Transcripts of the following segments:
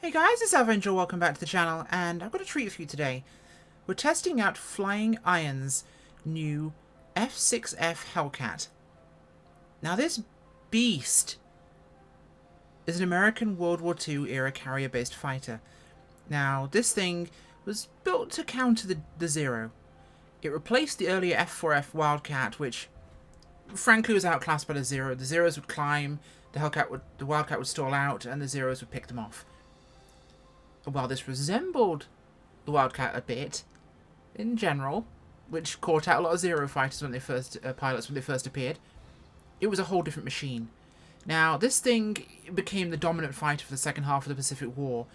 Hey guys, it's Avenger, welcome back to the channel, and I've got a treat for you today. We're testing out Flying Iron's new F6F Hellcat. Now this beast is an American World War II era carrier-based fighter. Now this thing was built to counter the Zero. It replaced the earlier F4F Wildcat, which frankly was outclassed by the Zero. The Zeros would climb, the Wildcat would stall out, and the Zeros would pick them off. While this resembled the Wildcat a bit, in general, which caught out a lot of Zero fighters when they first pilots when they first appeared, it was a whole different machine. Now, this thing became the dominant fighter for the second half of the Pacific War,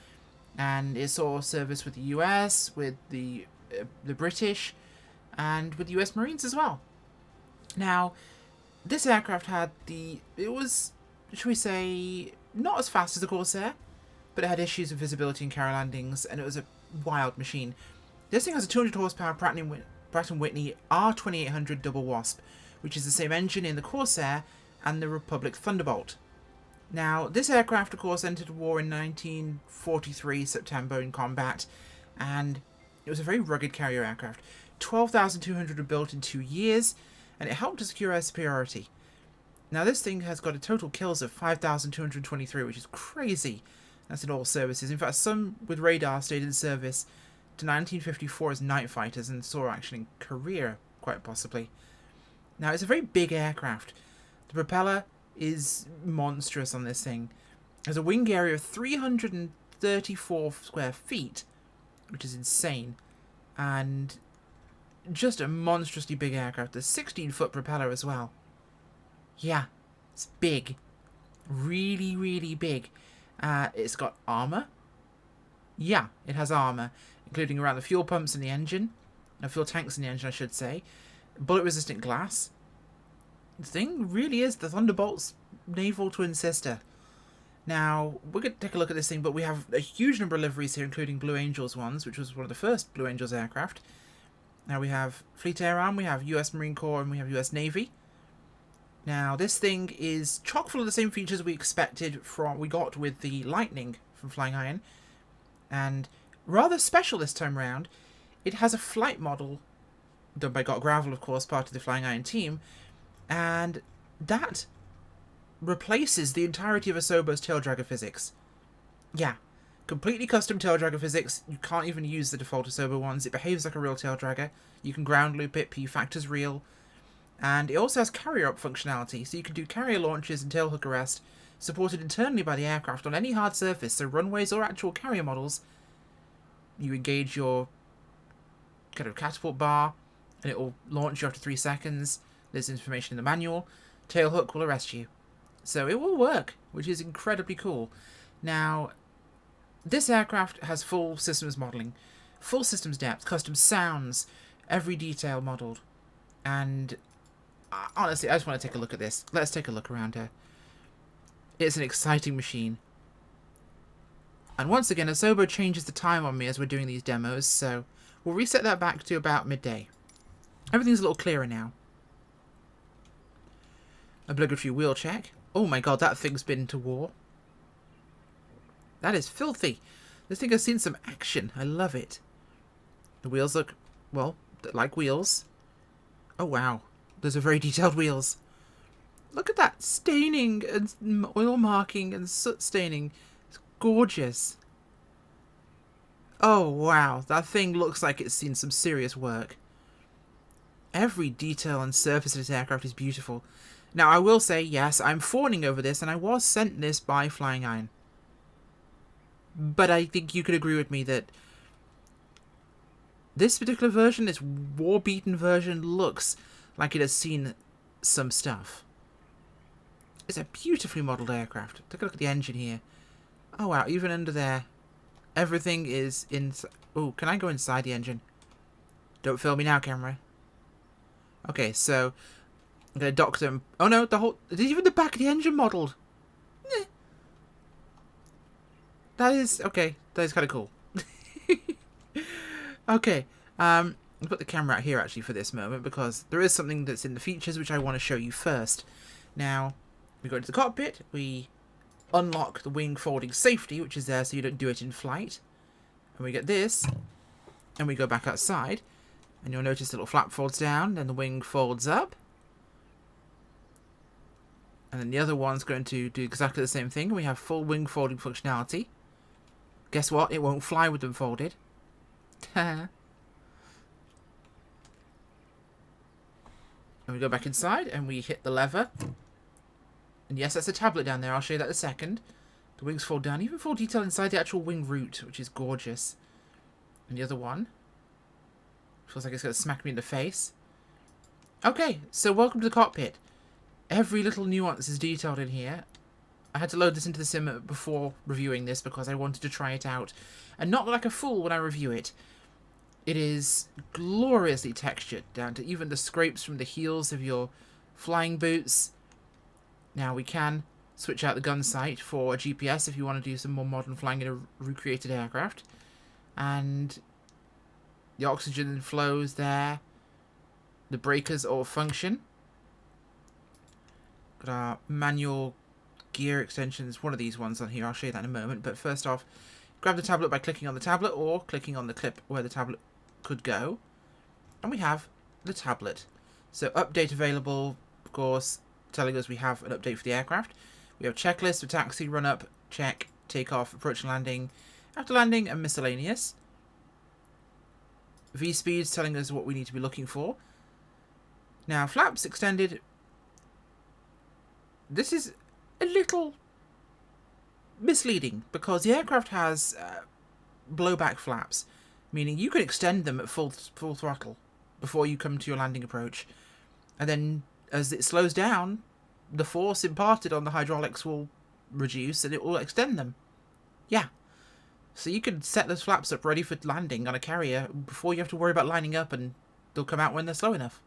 and it saw service with the US, with the British, and with the US Marines as well. Now, this aircraft had it was, should we say, not as fast as the Corsair, but it had issues with visibility and carrier landings, and it was a wild machine. This thing has a 200 horsepower Pratt & Whitney R2800 double Wasp, which is the same engine in the Corsair and the Republic Thunderbolt. Now, this aircraft, of course, entered war in 1943 September in combat, and it was a very rugged carrier aircraft. 12,200 were built in 2 years, and it helped to secure air superiority. Now, this thing has got a total kills of 5,223, which is crazy. That's in all services. In fact, some with radar stayed in service to 1954 as night fighters and saw action in Korea, quite possibly. Now, it's a very big aircraft. The propeller is monstrous on this thing. It has a wing area of 334 square feet, which is insane, and just a monstrously big aircraft. A 16-foot propeller as well. Yeah, it's big. Really, really big. It's got armor. Yeah, it has armor, including around the fuel pumps in the engine. Fuel tanks in the engine, I should say. Bullet-resistant glass. The thing really is the Thunderbolt's naval twin sister. Now, we're going to take a look at this thing, but we have a huge number of liveries here, including Blue Angels ones, which was one of the first Blue Angels aircraft. Now we have Fleet Air Arm, we have US Marine Corps, and we have US Navy. Now, this thing is chock full of the same features we got with the Lightning from Flying Iron. And rather special this time around, it has a flight model done by Got Gravel, of course, part of the Flying Iron team. And that replaces the entirety of Asobo's tail dragger physics. Yeah, completely custom tail dragger physics. You can't even use the default Asobo ones. It behaves like a real tail dragger. You can ground loop it, P-factor's real. And it also has carrier-up functionality, so you can do carrier launches and tailhook arrest, supported internally by the aircraft on any hard surface, so runways or actual carrier models. You engage your kind of catapult bar, and it will launch you after 3 seconds. There's information in the manual. Tailhook will arrest you. So it will work, which is incredibly cool. Now, this aircraft has full systems modelling, full systems depth, custom sounds, every detail modelled, and honestly, I just want to take a look at this. Let's take a look around here. It's an exciting machine. And once again, Asobo changes the time on me as we're doing these demos, so we'll reset that back to about midday. Everything's a little clearer now. Obligatory wheel check. Oh my god, that thing's been to war. That is filthy. This thing has seen some action. I love it. The wheels look, well, like wheels. Oh wow. Those are very detailed wheels. Look at that staining and oil marking and soot staining. It's gorgeous. Oh wow, that thing looks like it's seen some serious work. Every detail and surface of this aircraft is beautiful. Now I will say, yes, I'm fawning over this, and I was sent this by Flying Iron. But I think you could agree with me that this particular version, this war-beaten version, looks like it has seen some stuff. It's a beautifully modelled aircraft. Take a look at the engine here. Oh wow, even under there, everything is in. Oh, can I go inside the engine? Don't film me now, camera. Okay, so I'm gonna dock them. Oh no, even the back of the engine modelled. That is okay. That is kind of cool. Okay, I'll put the camera out here actually for this moment, because there is something that's in the features which I want to show you first. Now, we go into the cockpit, we unlock the wing folding safety, which is there so you don't do it in flight. And we get this, and we go back outside, and you'll notice the little flap folds down, then the wing folds up. And then the other one's going to do exactly the same thing. We have full wing folding functionality. Guess what? It won't fly with them folded. And we go back inside, and we hit the lever. And yes, that's a tablet down there. I'll show you that in a second. The wings fold down. Even full detail inside the actual wing root, which is gorgeous. And the other one feels like it's going to smack me in the face. Okay, so welcome to the cockpit. Every little nuance is detailed in here. I had to load this into the sim before reviewing this because I wanted to try it out. And not look like a fool when I review it. It is gloriously textured, down to even the scrapes from the heels of your flying boots. Now we can switch out the gun sight for a GPS if you want to do some more modern flying in a recreated aircraft. And the oxygen flows there. The breakers all function. Got our manual gear extensions, one of these ones on here. I'll show you that in a moment. But first off, grab the tablet by clicking on the tablet or clicking on the clip where the tablet could go. And we have the tablet. So update available, of course, telling us we have an update for the aircraft. We have checklist for taxi, run up, check, takeoff, approach and landing, after landing, and miscellaneous. V-speeds telling us what we need to be looking for. Now, flaps extended. This is a little misleading because the aircraft has blowback flaps, meaning you can extend them at full throttle before you come to your landing approach. And then as it slows down, the force imparted on the hydraulics will reduce and it will extend them. Yeah. So you can set those flaps up ready for landing on a carrier before you have to worry about lining up, and they'll come out when they're slow enough.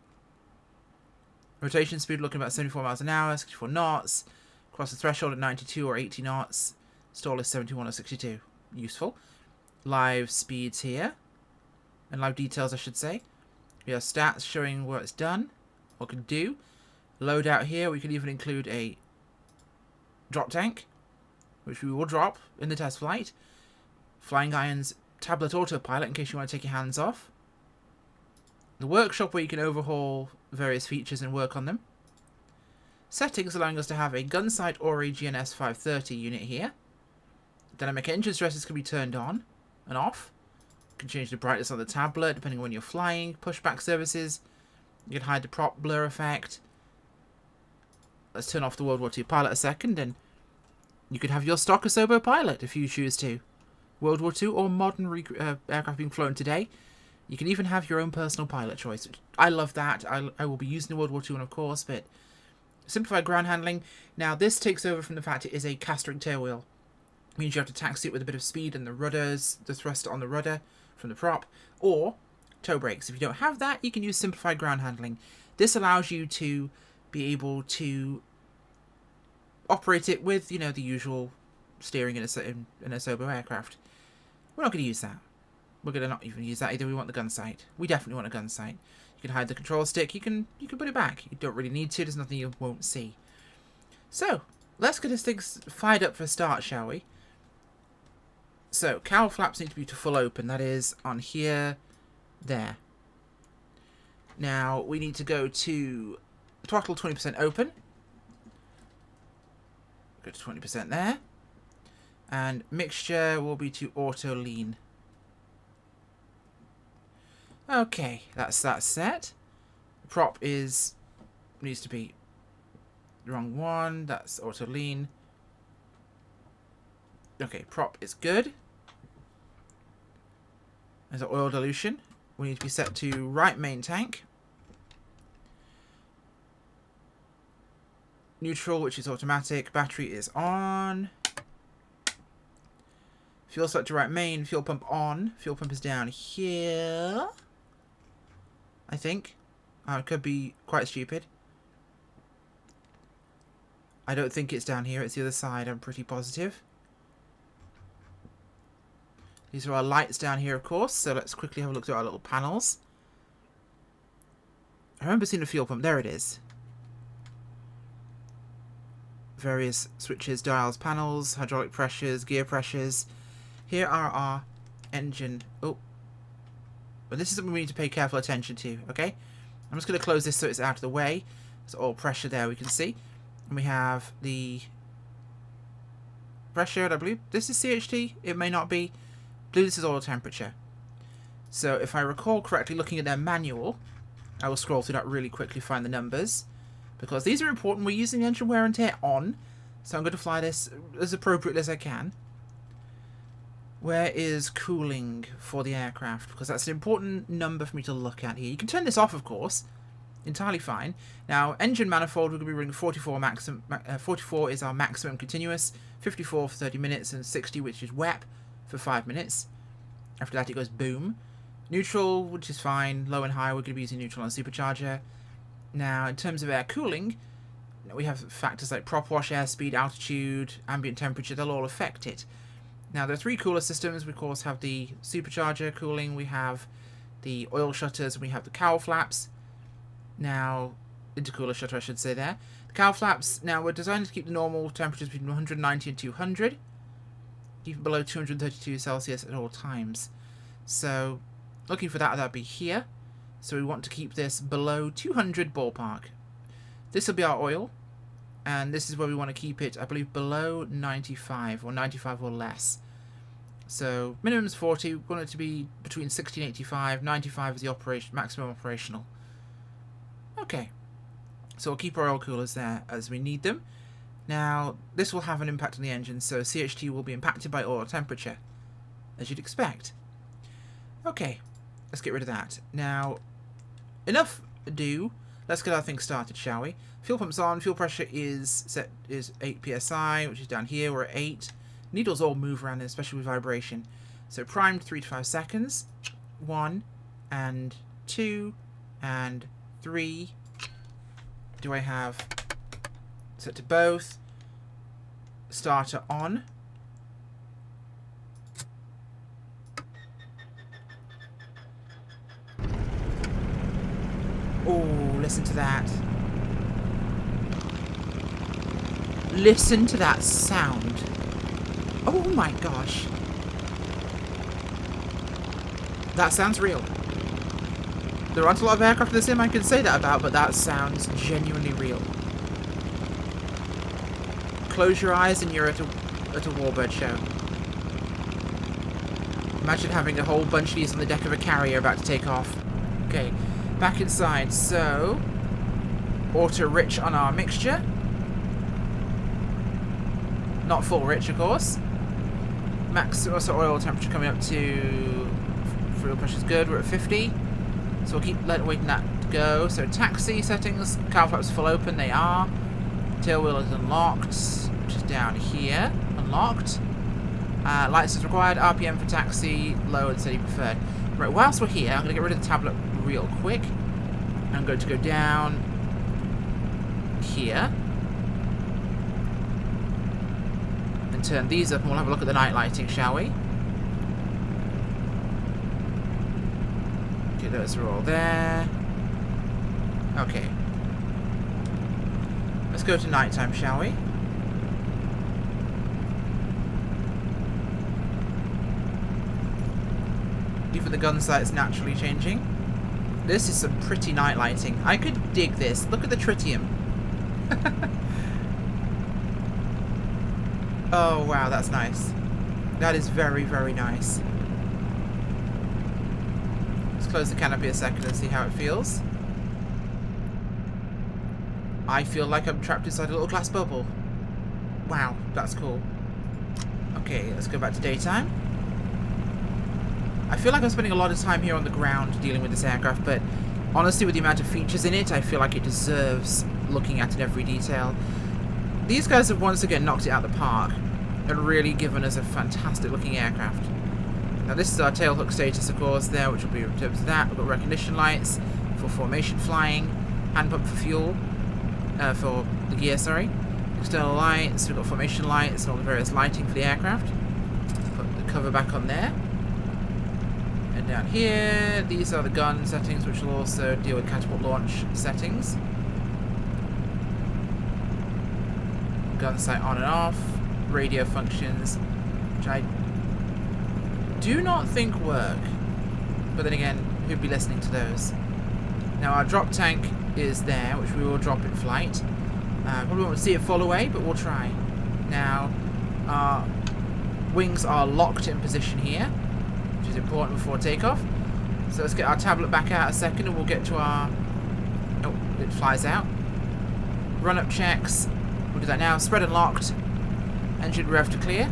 Rotation speed looking about 74 miles an hour, 64 knots. Cross the threshold at 92 or 80 knots. Stall is 71 or 62. Useful. Live speeds here. And live details, I should say. We have stats showing what it's done. What it can do. Loadout here. We can even include a drop tank, which we will drop in the test flight. Flying Irons tablet autopilot in case you want to take your hands off. The workshop where you can overhaul various features and work on them. Settings allowing us to have a gun sight or a GNS 530 unit here. Dynamic engine stresses can be turned on and off. You can change the brightness on the tablet depending on when you're flying. Pushback services. You can hide the prop blur effect. Let's turn off the World War II pilot a second, and you could have your stock Asobo pilot if you choose to. World War II or modern aircraft being flown today. You can even have your own personal pilot choice. I love that. I will be using the World War II one, of course, but simplified ground handling. Now, this takes over from the fact it is a cast-ring tailwheel. It means you have to taxi it with a bit of speed and the rudders, the thruster on the rudder from the prop, or toe brakes. If you don't have that, you can use simplified ground handling. This allows you to be able to operate it with, you know, the usual steering in a Asobo aircraft. We're not going to use that. We're going to not even use that either. We want the gun sight. We definitely want a gun sight. You can hide the control stick. You can put it back. You don't really need to. There's nothing you won't see. So, let's get this thing fired up for a start, shall we? So, cowl flaps need to be to full open. That is on here, there. Now, we need to go to throttle 20% open. Go to 20% there. And mixture will be to auto lean. Okay, that's that set. The prop needs to be the wrong one. That's auto lean. Okay, prop is good. There's our oil dilution. We need to be set to right main tank. Neutral, which is automatic. Battery is on. Fuel set to right main. Fuel pump on. Fuel pump is down here, I think. It could be quite stupid. I don't think it's down here. It's the other side. I'm pretty positive. These are our lights down here, of course. So let's quickly have a look at our little panels. I remember seeing a fuel pump. There it is. various switches, dials, panels, hydraulic pressures, gear pressures. Here are our engine. Oh, but this is something we need to pay careful attention to, okay? I'm just going to close this so it's out of the way. There's all pressure there we can see. And we have the pressure, I believe. This is CHT. It may not be. I believe this is oil temperature. So if I recall correctly, looking at their manual, I will scroll through that really quickly, find the numbers. Because these are important. We're using engine wear and tear on. So I'm going to fly this as appropriately as I can. Where is cooling for the aircraft? Because that's an important number for me to look at here. You can turn this off, of course. Entirely fine. Now, engine manifold, we're going to be running 44 maximum. 44 is our maximum continuous. 54 for 30 minutes, and 60, which is WEP, for 5 minutes. After that, it goes boom. Neutral, which is fine. Low and high, we're going to be using neutral and supercharger. Now, in terms of air cooling, we have factors like prop wash, airspeed, altitude, ambient temperature. They'll all affect it. Now, there are 3 cooler systems. We, of course, have the supercharger cooling. We have the oil shutters. And we have the cowl flaps. Now, intercooler shutter, I should say there. The cowl flaps, now, we're designed to keep the normal temperatures between 190 and 200. Even below 232 Celsius at all times. So, looking for that, that'd be here. So we want to keep this below 200 ballpark. This will be our oil. And this is where we want to keep it, I believe, below 95 or 95 or less. So minimum is 40. We want it to be between 60 and 85. 95 is the maximum operational. Okay. So we'll keep our oil coolers there as we need them. Now, this will have an impact on the engine, so CHT will be impacted by oil temperature, as you'd expect. Okay, let's get rid of that. Now, enough ado. Let's get our thing started, shall we? Fuel pump's on. Fuel pressure is 8 psi, which is down here. We're at 8. Needles all move around, especially with vibration. So primed 3 to 5 seconds. 1 and 2 and 3. Do I have set to both? Starter on. Oh, listen to that. Listen to that sound. Oh my gosh. That sounds real. There aren't a lot of aircraft in the sim I can say that about, but that sounds genuinely real. Close your eyes and you're at a warbird show. Imagine having a whole bunch of these on the deck of a carrier about to take off. Okay, back inside. So, auto rich on our mixture. Not full rich, of course. Max also oil temperature coming up to... Fuel pressure's good, we're at 50. So we'll keep waiting that to go. So taxi settings, cowl flaps full open, they are. Tail wheel is unlocked, which is down here. Unlocked. Lights is required, RPM for taxi, low and steady preferred. Right, whilst we're here, I'm going to get rid of the tablet real quick. I'm going to go down here. And turn these up and we'll have a look at the night lighting, shall we? Okay, those are all there. Okay. Let's go to nighttime, shall we? Even the gun sight's naturally changing. This is some pretty night lighting. I could dig this. Look at the tritium. Oh wow, that's nice. That is very, very nice. Let's close the canopy a second and see how it feels. I feel like I'm trapped inside a little glass bubble. Wow, that's cool. Okay, let's go back to daytime. I feel like I'm spending a lot of time here on the ground dealing with this aircraft, but honestly, with the amount of features in it, I feel like it deserves looking at in every detail. These guys have once again knocked it out of the park and really given us a fantastic looking aircraft. Now this is our tailhook status, of course, there, which will be in terms of that. We've got recognition lights for formation flying, hand pump for fuel, for the gear, sorry. External lights, we've got formation lights and all the various lighting for the aircraft. Put the cover back on there. And down here, these are the gun settings, which will also deal with catapult launch settings. gun sight on and off, radio functions, which I do not think work. But then again, who'd be listening to those? Now our drop tank is there, which we will drop in flight. Probably won't see it fall away, but we'll try. Now, our wings are locked in position here, which is important before takeoff. So let's get our tablet back out a second and we'll get to our... Oh, it flies out. Run-up checks. We'll do that now. Spread and locked. Engine rev to clear.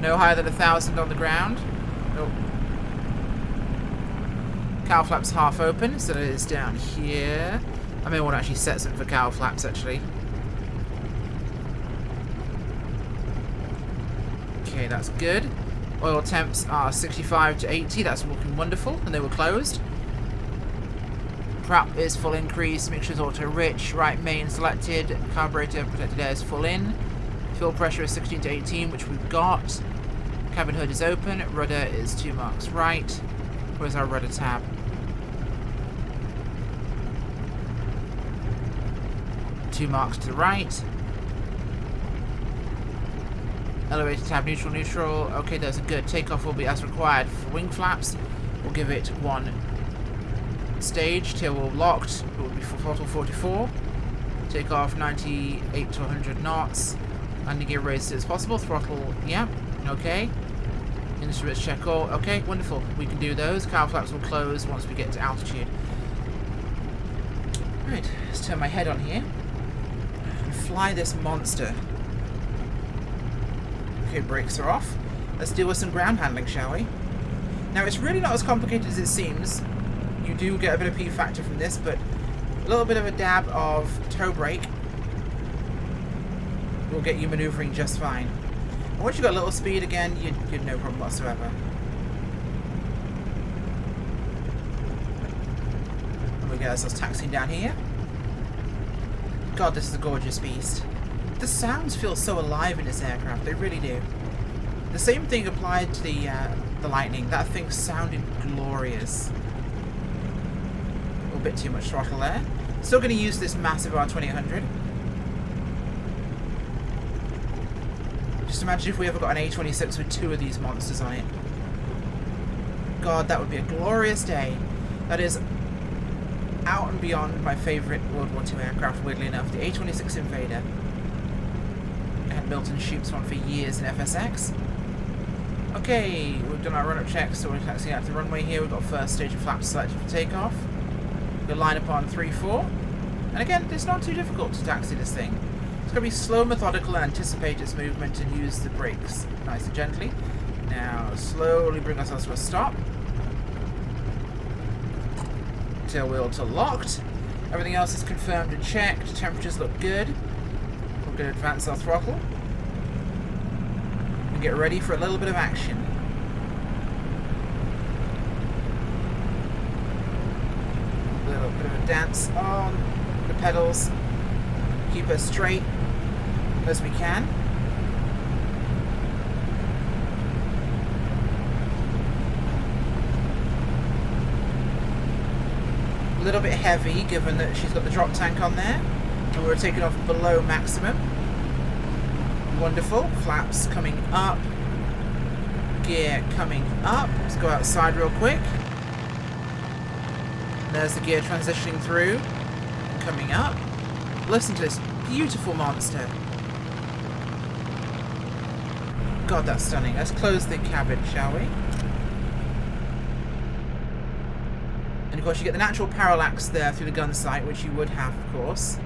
No higher than 1,000 on the ground. Oh. Cowl flaps half open, so that is down here. I may want to actually set some for cowl flaps, actually. Okay, that's good. Oil temps are 65 to 80. That's looking wonderful, and they were closed. Prop is full increase. Mixture is auto rich. Right main selected. Carburetor protected air is full in. Fuel pressure is 16 to 18, which we've got. Cabin hood is open. Rudder is 2 marks right. Where's our rudder tab? Two marks to the right. Elevator tab neutral, neutral. Okay, those are good. Takeoff will be as required for wing flaps. We'll give it 1 stage. Tail wheel locked. It will be for throttle 44. Takeoff 98 to 100 knots. Landing gear raised as possible. Throttle, yeah. Okay. Instruments check all. Okay, wonderful. We can do those. Cowl flaps will close once we get to altitude. Right, let's turn my head on here. And fly this monster. Okay, brakes are off. Let's deal with some ground handling, shall we? Now, it's really not as complicated as it seems. You do get a bit of P factor from this, but a little bit of a dab of toe brake will get you maneuvering just fine. And once you've got a little speed again, you'd no problem whatsoever. And we get ourselves taxiing down here. God, this is a gorgeous beast. The sounds feel so alive in this aircraft, they really do. The same thing applied to the Lightning. That thing sounded glorious. A little bit too much throttle there. Still going to use this massive R2800. Just imagine if we ever got an A26 with 2 of these monsters on it. God, that would be a glorious day. That is out and beyond my favourite World War II aircraft, weirdly enough. The A26 Invader. I had built and shoots one for years in FSX. Okay, we've done our run-up checks, so we're taxiing out to the runway here. We've got first stage of flaps selected for takeoff. We'll line up on 3-4. And again, it's not too difficult to taxi this thing. It's going to be slow, methodical, and anticipate its movement and use the brakes nice and gently. Now, slowly bring ourselves to a stop. Tail wheel to locked. Everything else is confirmed and checked. Temperatures look good. We're going to advance our throttle. And get ready for a little bit of action. A little bit of a dance on the pedals. Keep us straight as we can. A little bit heavy given that she's got the drop tank on there and we're taking off below maximum. Wonderful. Flaps coming up. Gear coming up. Let's go outside real quick. There's the gear transitioning through. Coming up. Listen to this beautiful monster. God, that's stunning. Let's close the cabin, shall we? And of course you get the natural parallax there through the gun sight, which you would have, of course.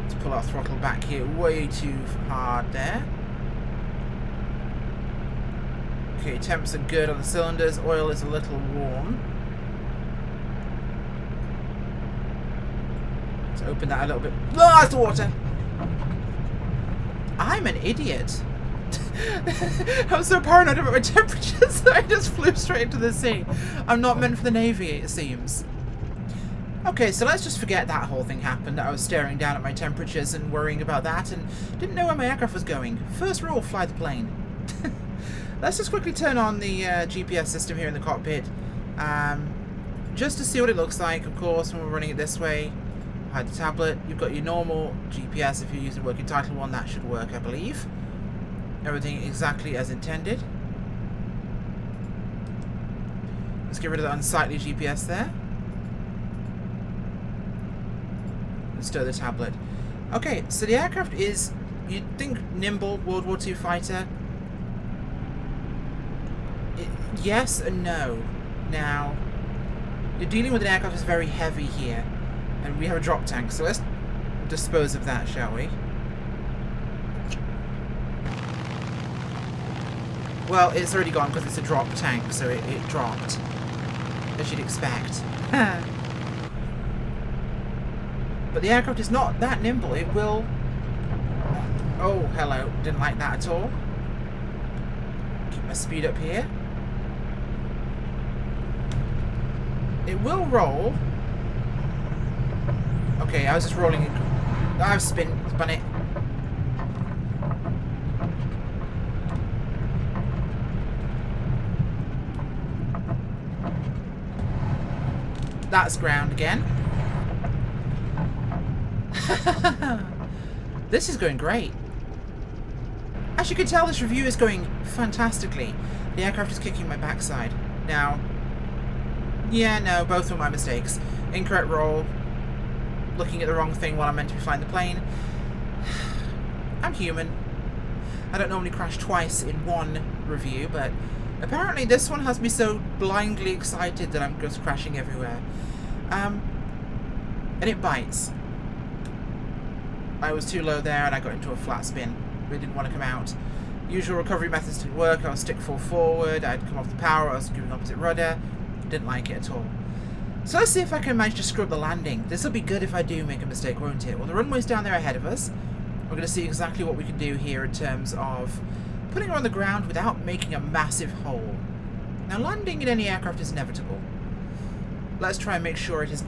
Let's pull our throttle back here way too hard there. Okay, temps are good on the cylinders. Oil is a little warm. Let's open that a little bit. Ah, that's the water! I'm an idiot. I'm so paranoid about my temperatures that I just flew straight into the sea. I'm not meant for the Navy, it seems. Okay, so let's just forget that whole thing happened, that I was staring down at my temperatures and worrying about that and didn't know where my aircraft was going. First rule, fly the plane. Let's just quickly turn on the GPS system here in the cockpit. just to see what it looks like, of course, when we're running it this way, hide the tablet. You've got your normal GPS. If you're using working title one, that should work, I believe. Everything exactly as intended. Let's get rid of the unsightly GPS there. And stow the tablet. Okay, so the aircraft is, you'd think, nimble World War II fighter. Yes and no. Now, you're dealing with an aircraft that's very heavy here. And we have a drop tank, so let's dispose of that, shall we? Well, it's already gone because it's a drop tank, so it dropped. As you'd expect. But the aircraft is not that nimble. It will... Oh, hello. Didn't like that at all. Keep my speed up here. It will roll. Okay, I was just rolling it. I've spun it. That's ground again. This is going great. As you can tell, this review is going fantastically. The aircraft is kicking my backside. Now, yeah, no, both were my mistakes. Incorrect roll. Looking at the wrong thing while I'm meant to be flying the plane. I'm human. I don't normally crash twice in one review, but apparently this one has me so blindly excited that I'm just crashing everywhere. And it bites. I was too low there and I got into a flat spin. Really didn't want to come out. Usual recovery methods didn't work. I was stick full forward, I'd come off the power, I was giving opposite rudder. Didn't like it at all. So let's see if I can manage to screw up the landing. This will be good if I do make a mistake, won't it? Well, the runway's down there ahead of us. We're going to see exactly what we can do here in terms of putting her on the ground without making a massive hole. Now, landing in any aircraft is inevitable. Let's try and make sure it is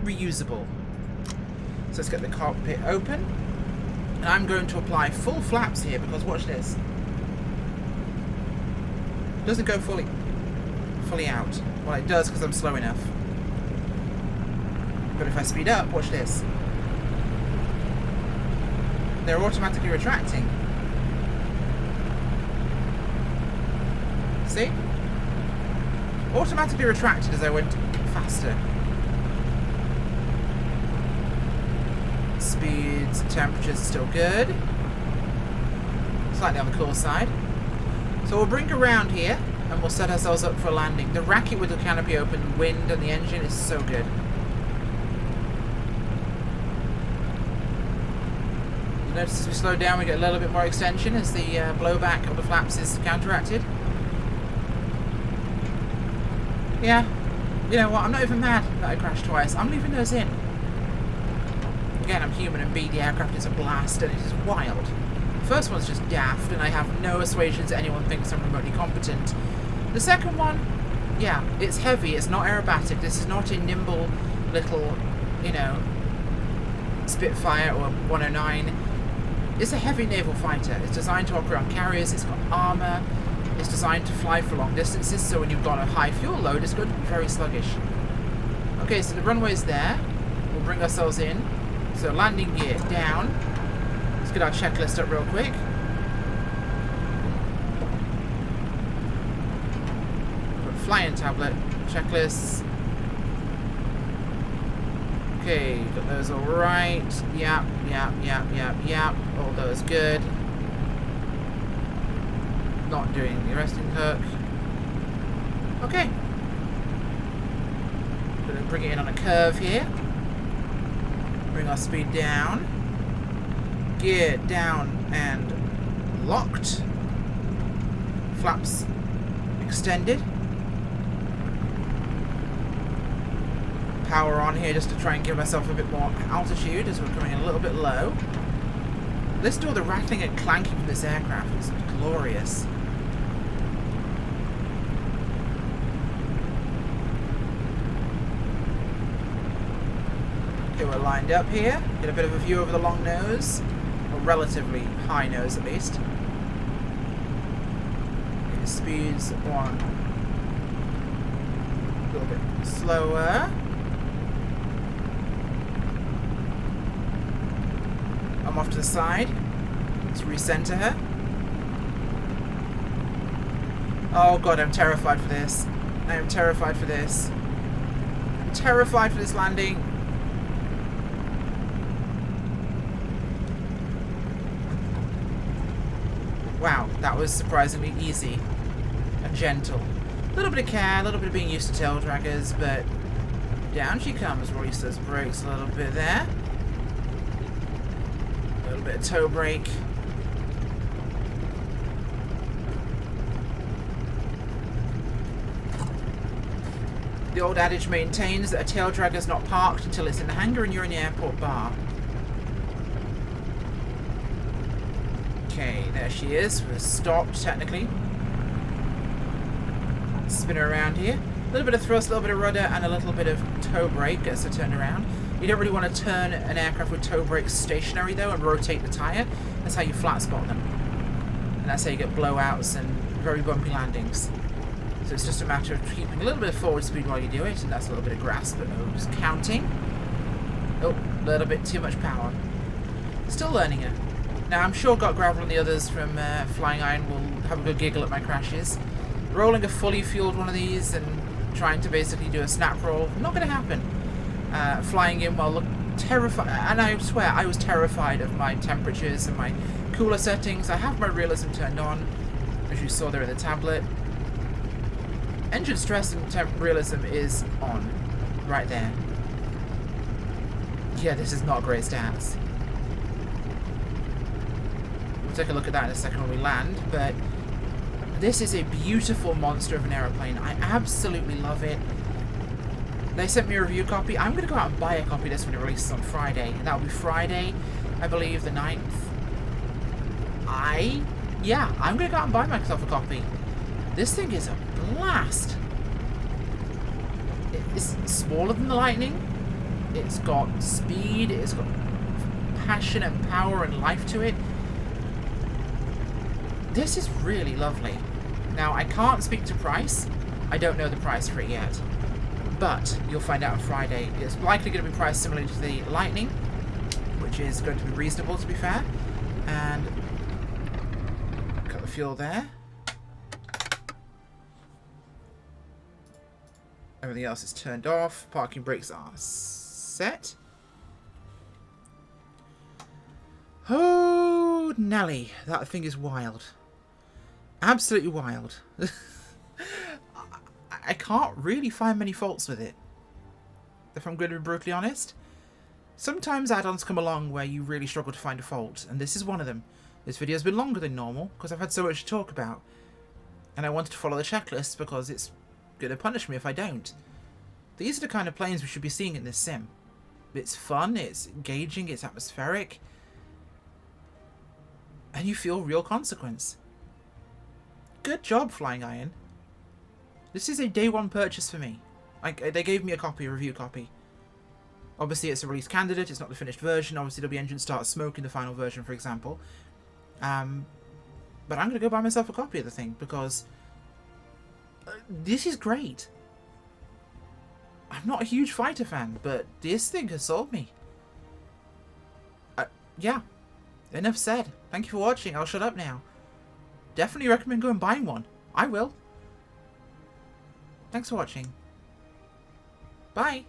reusable. So let's get the cockpit open. And I'm going to apply full flaps here because watch this. It doesn't go fully out. Well, it does because I'm slow enough. But if I speed up, watch this. They're automatically retracting. See? Automatically retracted as I went faster. Speeds, temperatures are still good. Slightly on the cool side. So we'll bring around here and we'll set ourselves up for a landing. The racket with the canopy open, the wind and the engine is so good. You notice as we slow down we get a little bit more extension as the blowback of the flaps is counteracted. Yeah, you know what, I'm not even mad that I crashed twice. I'm leaving those in. Again, I'm human, and B, the aircraft is a blast and it is wild. The first one's just daft and I have no assuasions that anyone thinks I'm remotely competent. The second one, yeah, it's heavy, it's not aerobatic. This is not a nimble little, you know, Spitfire or 109. It's a heavy naval fighter. It's designed to operate on carriers, it's got armour, it's designed to fly for long distances, so when you've got a high fuel load, it's going to be very sluggish. Okay, so the runway's there. We'll bring ourselves in. So landing gear down. Let's get our checklist up real quick. Flying tablet, checklists. Okay, got those all right. Yep. All those good. Not doing the arresting hook. Okay. Gonna bring it in on a curve here. Bring our speed down. Gear down and locked. Flaps extended. Power on here just to try and give myself a bit more altitude as we're coming in a little bit low. Listen to all the rattling and clanking from this aircraft. It's glorious. Okay, we're lined up here. Get a bit of a view over the long nose. Or relatively high nose at least. Okay, speeds on. A little bit slower. I'm off to the side. Let's recenter her. Oh god, I'm terrified for this. I am terrified for this. I'm terrified for this landing. Wow, that was surprisingly easy and gentle. A little bit of care, a little bit of being used to tail draggers, but down she comes. Release those brakes a little bit there. A little bit of toe brake. The old adage maintains that a tail dragger's not parked until it's in the hangar and you're in the airport bar. Okay, there she is. We're stopped, technically. Spin her around here. A little bit of thrust, a little bit of rudder, and a little bit of toe brake gets her turned around. You don't really want to turn an aircraft with toe brakes stationary, though, and rotate the tyre. That's how you flat spot them. And that's how you get blowouts and very bumpy landings. So it's just a matter of keeping a little bit of forward speed while you do it, and that's a little bit of grasp at nose. Counting. Oh, a little bit too much power. Still learning it. Now, I'm sure Got Gravel and the others from Flying Iron will have a good giggle at my crashes. Rolling a fully fueled one of these and trying to basically do a snap roll, not going to happen. Flying in while terrified, and I swear I was terrified of my temperatures and my cooler settings. I have my realism turned on, as you saw there in the tablet. Engine stress and realism is on, right there. Yeah, this is not great stats. We'll take a look at that in a second when we land, but this is a beautiful monster of an aeroplane. I absolutely love it. They sent me a review copy. I'm going to go out and buy a copy of this when it releases on Friday. That'll be Friday, I believe, the 9th. Yeah, I'm going to go out and buy myself a copy. This thing is a blast. It's smaller than the Lightning. It's got speed. It's got passion and power and life to it. This is really lovely. Now, I can't speak to price. I don't know the price for it yet. But you'll find out on Friday. It's likely going to be priced similarly to the Lightning, which is going to be reasonable, to be fair. And cut the fuel there. Everything else is turned off. Parking brakes are set. Oh, Nelly. That thing is wild. Absolutely wild. I can't really find many faults with it, if I'm going to be brutally honest. Sometimes add-ons come along where you really struggle to find a fault, and this is one of them. This video has been longer than normal, because I've had so much to talk about. And I wanted to follow the checklist, because it's going to punish me if I don't. These are the kind of planes we should be seeing in this sim. It's fun, it's engaging, it's atmospheric, and you feel real consequence. Good job, Flying Iron. This is a day one purchase for me. They gave me a copy, a review copy. Obviously, it's a release candidate. It's not the finished version. Obviously, there'll be engine start smoke in the final version, for example. But I'm going to go buy myself a copy of the thing because this is great. I'm not a huge fighter fan, but this thing has sold me. Yeah, enough said. Thank you for watching. I'll shut up now. Definitely recommend going and buying one. I will. Thanks for watching. Bye.